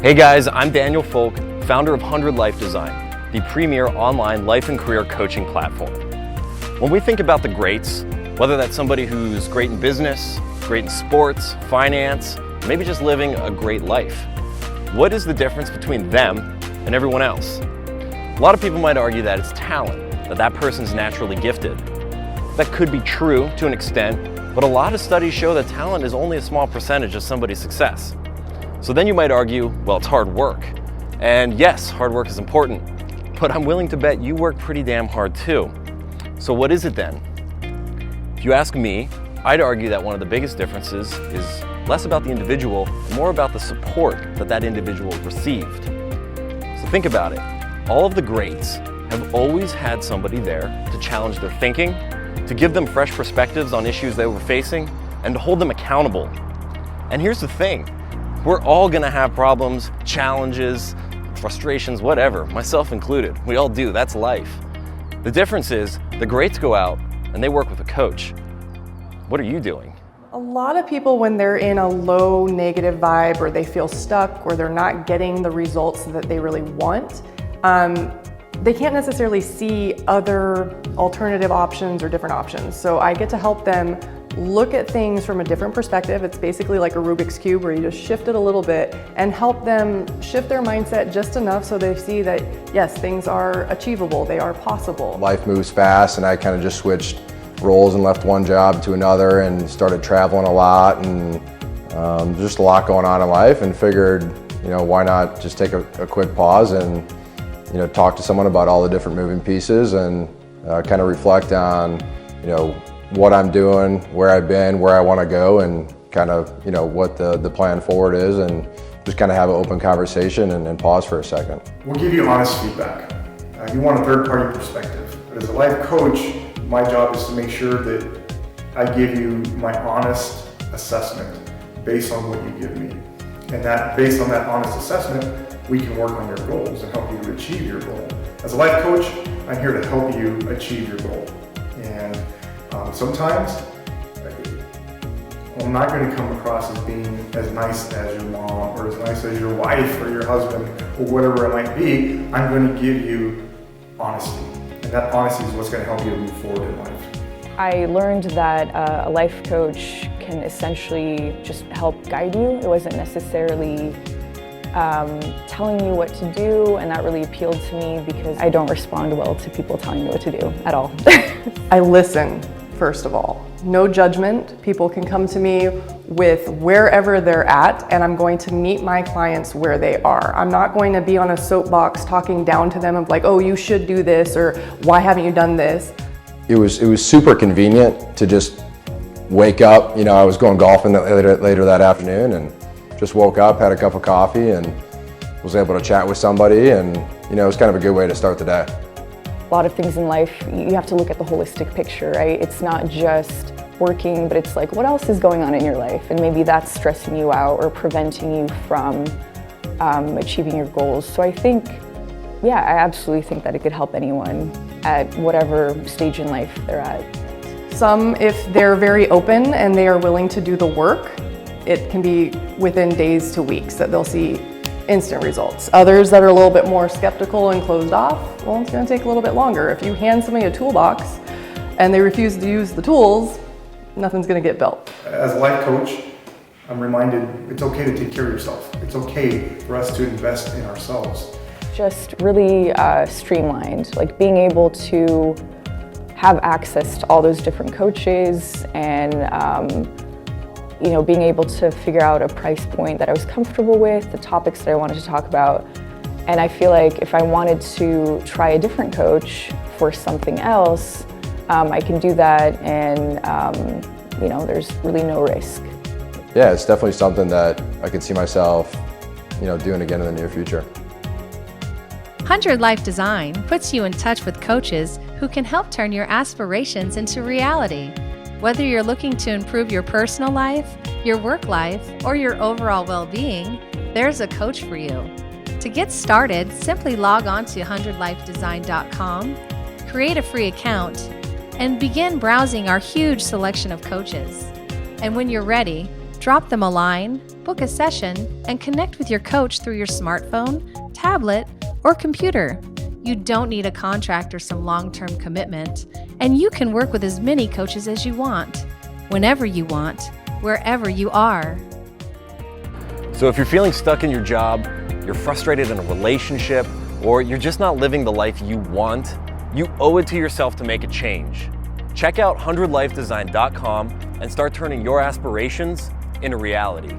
Hey guys, I'm Daniel Folk, founder of 100 Life Design, the premier online life and career coaching platform. When we think about the greats, whether that's somebody who's great in business, great in sports, finance, maybe just living a great life, what is the difference between them and everyone else? A lot of people might argue that it's talent, that person's naturally gifted. That could be true to an extent, but a lot of studies show that talent is only a small percentage of somebody's success. So then you might argue, well, it's hard work. And yes, hard work is important, but I'm willing to bet you work pretty damn hard too. So what is it then? If you ask me, I'd argue that one of the biggest differences is less about the individual, more about the support that individual received. So think about it. All of the greats have always had somebody there to challenge their thinking, to give them fresh perspectives on issues they were facing, and to hold them accountable. And here's the thing. We're all gonna have problems, challenges, frustrations, whatever, myself included. We all do, that's life. The difference is the greats go out and they work with a coach. What are you doing? A lot of people, when they're in a low negative vibe or they feel stuck or they're not getting the results that they really want, they can't necessarily see other alternative options or different options. So I get to help them look at things from a different perspective. It's basically like a Rubik's Cube where you just shift it a little bit and help them shift their mindset just enough so they see that, yes, things are achievable, they are possible. Life moves fast and I kind of just switched roles and left one job to another and started traveling a lot and just a lot going on in life, and figured, why not just take a quick pause and talk to someone about all the different moving pieces and kind of reflect on what I'm doing, where I've been, where I want to go, and kind of what the plan forward is, and just kind of have an open conversation and pause for a second. We'll give you honest feedback. You want a third-party perspective, but as a life coach, my job is to make sure that I give you my honest assessment based on what you give me. And that based on that honest assessment, we can work on your goals and help you to achieve your goal. As a life coach, I'm here to help you achieve your goal. And sometimes I'm not going to come across as being as nice as your mom or as nice as your wife or your husband or whatever it might be. I'm going to give you honesty. And that honesty is what's going to help you move forward in life. I learned that a life coach can essentially just help guide you. It wasn't necessarily telling you what to do, and that really appealed to me because I don't respond well to people telling me what to do at all. I listen, first of all. No judgment. People can come to me with wherever they're at, and I'm going to meet my clients where they are. I'm not going to be on a soapbox talking down to them of like, oh, you should do this, or why haven't you done this? It was super convenient to just wake up. I was going golfing later that afternoon, and just woke up, had a cup of coffee, and was able to chat with somebody, and it was kind of a good way to start the day. A lot of things in life, you have to look at the holistic picture, right? It's not just working, but it's like, what else is going on in your life? And maybe that's stressing you out or preventing you from achieving your goals. So I think, I absolutely think that it could help anyone at whatever stage in life they're at. Some, if they're very open and they are willing to do the work, it can be within days to weeks that they'll see instant results. Others that are a little bit more skeptical and closed off, well, it's going to take a little bit longer. If you hand somebody a toolbox and they refuse to use the tools, nothing's going to get built. As a life coach, I'm reminded it's okay to take care of yourself. It's okay for us to invest in ourselves. Just really streamlined, like being able to have access to all those different coaches and being able to figure out a price point that I was comfortable with, the topics that I wanted to talk about. And I feel like if I wanted to try a different coach for something else, I can do that, and there's really no risk. Yeah, it's definitely something that I could see myself, doing again in the near future. 100 Life Design puts you in touch with coaches who can help turn your aspirations into reality. Whether you're looking to improve your personal life, your work life, or your overall well-being, there's a coach for you. To get started, simply log on to 100lifedesign.com, create a free account, and begin browsing our huge selection of coaches. And when you're ready, drop them a line, book a session, and connect with your coach through your smartphone, tablet, or computer. You don't need a contract or some long-term commitment, and you can work with as many coaches as you want, whenever you want, wherever you are. So if you're feeling stuck in your job, you're frustrated in a relationship, or you're just not living the life you want, you owe it to yourself to make a change. Check out 100lifedesign.com and start turning your aspirations into reality.